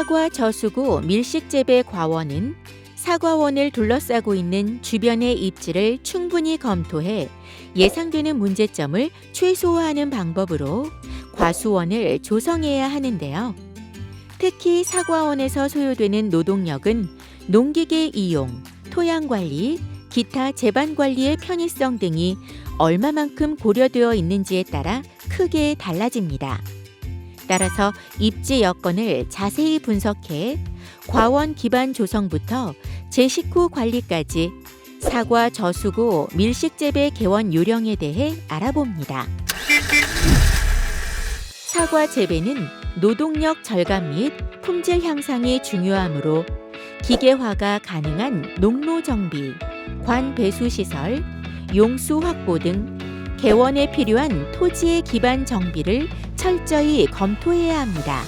사과 저수구 밀식재배 과원은 사과원을 둘러싸고 있는 주변의 입지를 충분히 검토해 예상되는 문제점을 최소화하는 방법으로 과수원을 조성해야 하는데요. 특히 사과원에서 소요되는 노동력은 농기계 이용, 토양 관리, 기타 재반 관리의 편의성 등이 얼마만큼 고려되어 있는지에 따라 크게 달라집니다. 따라서 입지 여건을 자세히 분석해 과원 기반 조성부터 제19 관리까지 사과 저수구 밀식재배 개원 요령에 대해 알아봅니다. 사과 재배는 노동력 절감 및 품질 향상이 중요하므로 기계화가 가능한 농로 정비, 관 배수 시설, 용수 확보 등 개원에 필요한 토지의 기반 정비를 철저히 검토해야 합니다.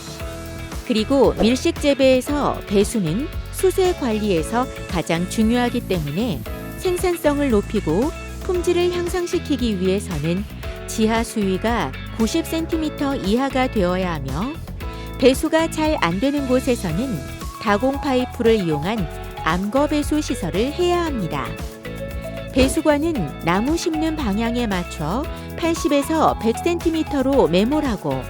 그리고 밀식 재배에서 배수는 수세 관리에서 가장 중요하기 때문에 생산성을 높이고 품질을 향상시키기 위해서는 지하 수위가 90cm 이하가 되어야 하며 배수가 잘 안 되는 곳에서는 다공 파이프를 이용한 암거 배수 시설을 해야 합니다. 배수관은 나무 심는 방향에 맞춰 80에서 100cm로 매몰하고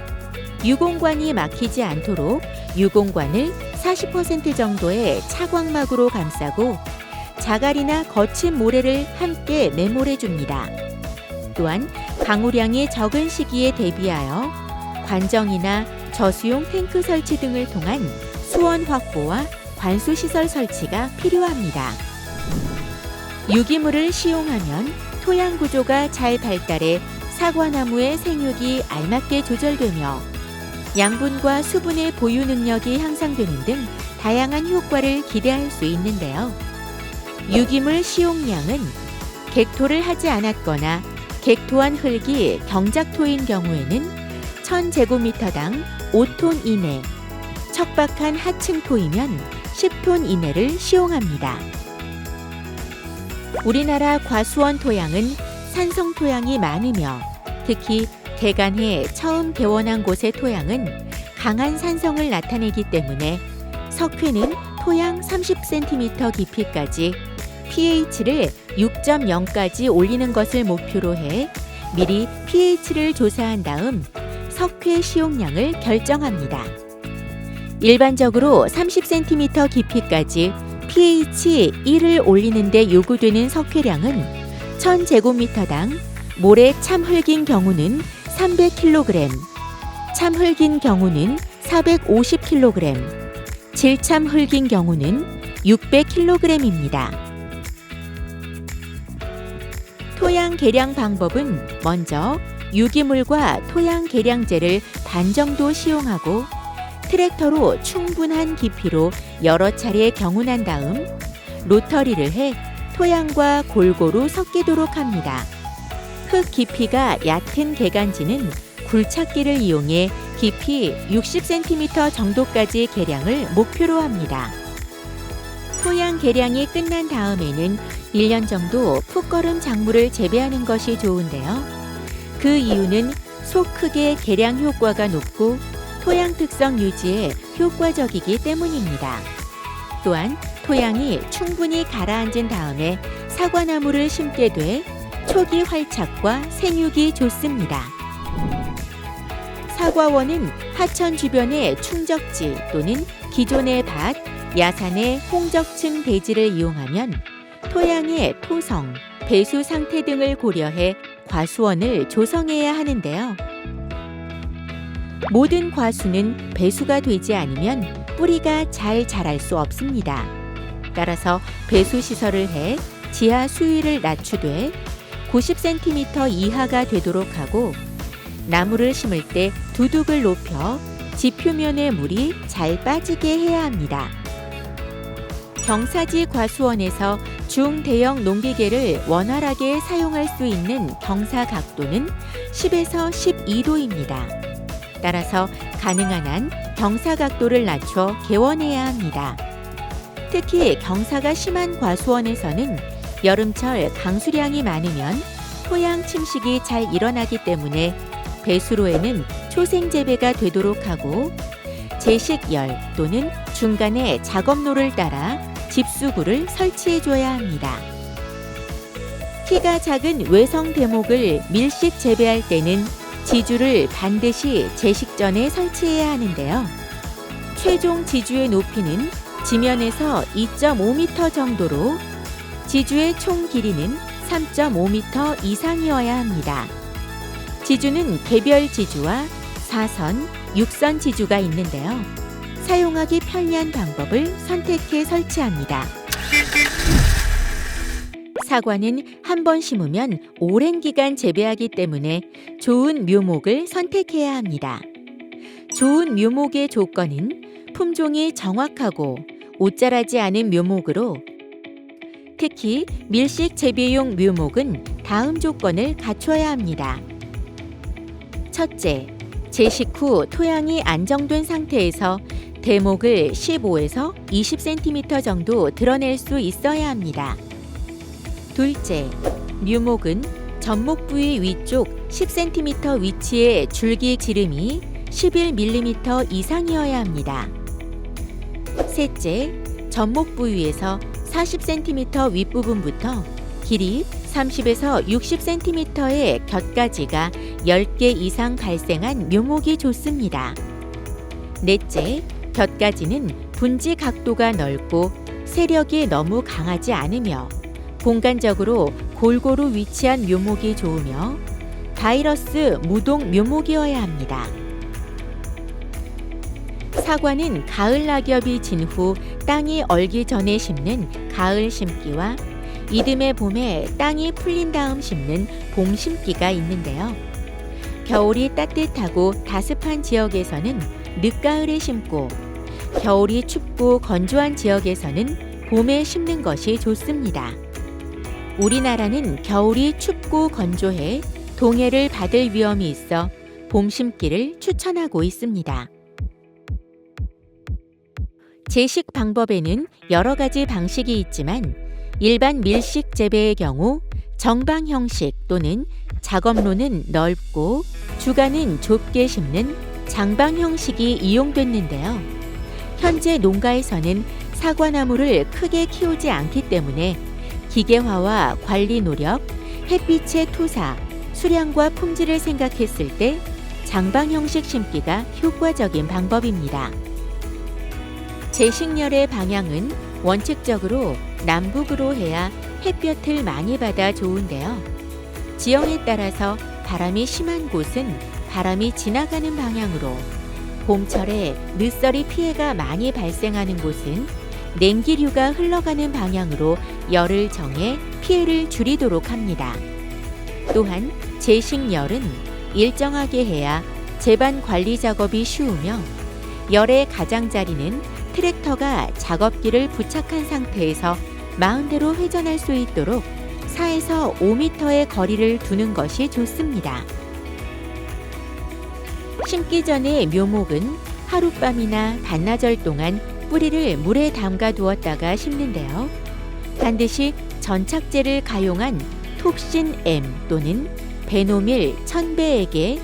유공관이 막히지 않도록 유공관을 40% 정도의 차광막으로 감싸고 자갈이나 거친 모래를 함께 매몰해 줍니다. 또한 강우량이 적은 시기에 대비하여 관정이나 저수용 탱크 설치 등을 통한 수원 확보와 관수시설 설치가 필요합니다. 유기물을 시용하면 토양 구조가 잘 발달해 사과나무의 생육이 알맞게 조절되며 양분과 수분의 보유 능력이 향상되는 등 다양한 효과를 기대할 수 있는데요. 유기물 시용량은 객토를 하지 않았거나 객토한 흙이 경작토인 경우에는 1000제곱미터당 5톤 이내, 척박한 하층토이면 10톤 이내를 시용합니다. 우리나라 과수원 토양은 산성 토양이 많으며 특히 개간해 처음 개원한 곳의 토양은 강한 산성을 나타내기 때문에 석회는 토양 30cm 깊이까지 pH를 6.0까지 올리는 것을 목표로 해 미리 pH를 조사한 다음 석회 시용량을 결정합니다. 일반적으로 30cm 깊이까지 pH 1을 올리는 데 요구되는 석회량은 1000제곱미터당 모래 참흙인 경우는 300kg, 참흙인 경우는 450kg, 질참흙인 경우는 600kg입니다. 토양 개량 방법은 먼저 유기물과 토양 개량제를 반 정도 시용하고 트랙터로 충분한 깊이로 여러 차례 경운한 다음 로터리를 해 토양과 골고루 섞이도록 합니다. 흙 깊이가 얕은 개간지는 굴착기를 이용해 깊이 60cm 정도까지 개량을 목표로 합니다. 토양 개량이 끝난 다음에는 1년 정도 풋거름 작물을 재배하는 것이 좋은데요. 그 이유는 속 흙의 개량 효과가 높고 토양 특성 유지에 효과적이기 때문입니다. 또한 토양이 충분히 가라앉은 다음에 사과나무를 심게 돼 초기 활착과 생육이 좋습니다. 사과원은 하천 주변의 충적지 또는 기존의 밭, 야산의 홍적층 대지를 이용하면 토양의 토성, 배수 상태 등을 고려해 과수원을 조성해야 하는데요. 모든 과수는 배수가 되지 않으면 뿌리가 잘 자랄 수 없습니다. 따라서 배수 시설을 해 지하 수위를 낮추되 90cm 이하가 되도록 하고 나무를 심을 때 두둑을 높여 지표면의 물이 잘 빠지게 해야 합니다. 경사지 과수원에서 중대형 농기계를 원활하게 사용할 수 있는 경사 각도는 10에서 12도입니다. 따라서 가능한 한 경사 각도를 낮춰 개원해야 합니다. 특히 경사가 심한 과수원에서는 여름철 강수량이 많으면 토양 침식이 잘 일어나기 때문에 배수로에는 초생 재배가 되도록 하고 제식열 또는 중간에 작업로를 따라 집수구를 설치해줘야 합니다. 키가 작은 외성 대목을 밀식 재배할 때는 지주를 반드시 제식 전에 설치해야 하는데요. 최종 지주의 높이는 지면에서 2.5m 정도로 지주의 총 길이는 3.5m 이상이어야 합니다. 지주는 개별 지주와 4선, 6선 지주가 있는데요. 사용하기 편리한 방법을 선택해 설치합니다. 사과는 한 번 심으면 오랜 기간 재배하기 때문에 좋은 묘목을 선택해야 합니다. 좋은 묘목의 조건은 품종이 정확하고 옷자라지 않은 묘목으로, 특히 밀식 재배용 묘목은 다음 조건을 갖춰야 합니다. 첫째, 제식 후 토양이 안정된 상태에서 대목을 15에서 20cm 정도 드러낼 수 있어야 합니다. 둘째, 묘목은 접목 부위 위쪽 10cm 위치의 줄기 지름이 11mm 이상이어야 합니다. 셋째, 접목 부위에서 40cm 윗부분부터 길이 30에서 60cm의 곁가지가 10개 이상 발생한 묘목이 좋습니다. 넷째, 곁가지는 분지 각도가 넓고 세력이 너무 강하지 않으며 공간적으로 골고루 위치한 묘목이 좋으며 바이러스 무동 묘목이어야 합니다. 사과는 가을 낙엽이 진 후 땅이 얼기 전에 심는 가을 심기와 이듬해 봄에 땅이 풀린 다음 심는 봄 심기가 있는데요. 겨울이 따뜻하고 다습한 지역에서는 늦가을에 심고 겨울이 춥고 건조한 지역에서는 봄에 심는 것이 좋습니다. 우리나라는 겨울이 춥고 건조해 동해를 받을 위험이 있어 봄 심기를 추천하고 있습니다. 제식 방법에는 여러 가지 방식이 있지만 일반 밀식 재배의 경우 정방 형식 또는 작업로는 넓고 주간은 좁게 심는 장방 형식이 이용됐는데요. 현재 농가에서는 사과나무를 크게 키우지 않기 때문에 기계화와 관리 노력, 햇빛의 투사, 수량과 품질을 생각했을 때 장방 형식 심기가 효과적인 방법입니다. 제식열의 방향은 원칙적으로 남북으로 해야 햇볕을 많이 받아 좋은데요. 지형에 따라서 바람이 심한 곳은 바람이 지나가는 방향으로, 봄철에 늦서리 피해가 많이 발생하는 곳은 냉기류가 흘러가는 방향으로 열을 정해 피해를 줄이도록 합니다. 또한 제식열은 일정하게 해야 재반 관리 작업이 쉬우며 열의 가장자리는 트랙터가 작업기를 부착한 상태에서 마음대로 회전할 수 있도록 4에서 5m의 거리를 두는 것이 좋습니다. 심기 전에 묘목은 하룻밤이나 반나절 동안 뿌리를 물에 담가 두었다가 심는데요. 반드시 전착제를 가용한 톱신 M 또는 베노밀 1000배에게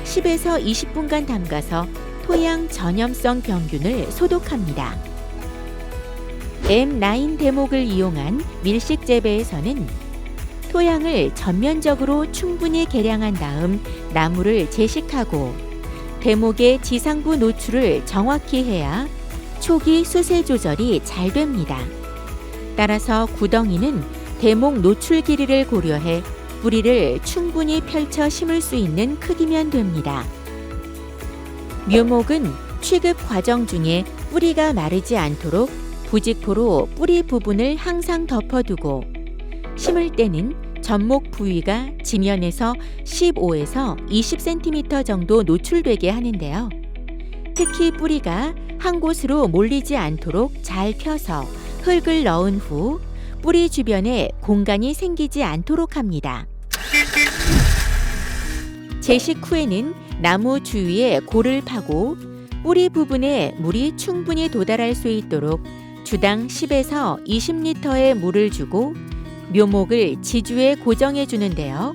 10에서 20분간 담가서 토양 전염성 병균을 소독합니다. M9 대목을 이용한 밀식 재배에서는 토양을 전면적으로 충분히 개량한 다음 나무를 제식하고 대목의 지상부 노출을 정확히 해야 초기 수세 조절이 잘 됩니다. 따라서 구덩이는 대목 노출 길이를 고려해 뿌리를 충분히 펼쳐 심을 수 있는 크기면 됩니다. 묘목은 취급 과정 중에 뿌리가 마르지 않도록 부직포로 뿌리 부분을 항상 덮어두고 심을 때는 접목 부위가 지면에서 15에서 20cm 정도 노출되게 하는데요. 특히 뿌리가 한 곳으로 몰리지 않도록 잘 펴서 흙을 넣은 후 뿌리 주변에 공간이 생기지 않도록 합니다. 제식 후에는 나무 주위에 골을 파고 뿌리 부분에 물이 충분히 도달할 수 있도록 주당 10에서 20리터의 물을 주고 묘목을 지주에 고정해 주는데요.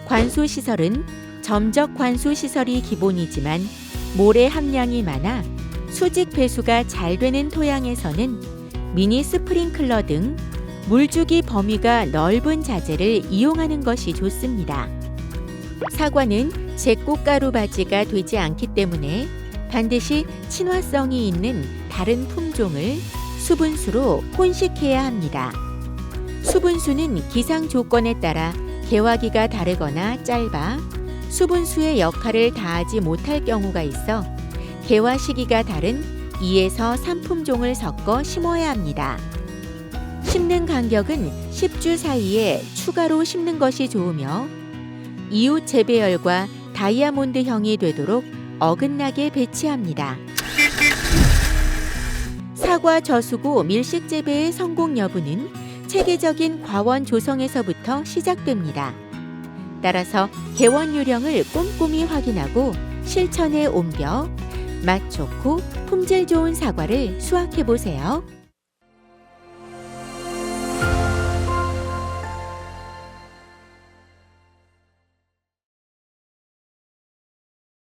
관수시설은 점적 관수시설이 기본이지만 모래 함량이 많아 수직 배수가 잘 되는 토양에서는 미니 스프링클러 등 물주기 범위가 넓은 자재를 이용하는 것이 좋습니다. 사과는 제꽃가루 바지가 되지 않기 때문에 반드시 친화성이 있는 다른 품종을 수분수로 혼식해야 합니다. 수분수는 기상 조건에 따라 개화기가 다르거나 짧아 수분수의 역할을 다하지 못할 경우가 있어 개화 시기가 다른 2에서 3품종을 섞어 심어야 합니다. 심는 간격은 10주 사이에 추가로 심는 것이 좋으며 이웃 재배열과 다이아몬드형이 되도록 어긋나게 배치합니다. 사과 저수고 밀식 재배의 성공 여부는 체계적인 과원 조성에서부터 시작됩니다. 따라서 개원 요령을 꼼꼼히 확인하고 실천에 옮겨 맛 좋고 품질 좋은 사과를 수확해 보세요.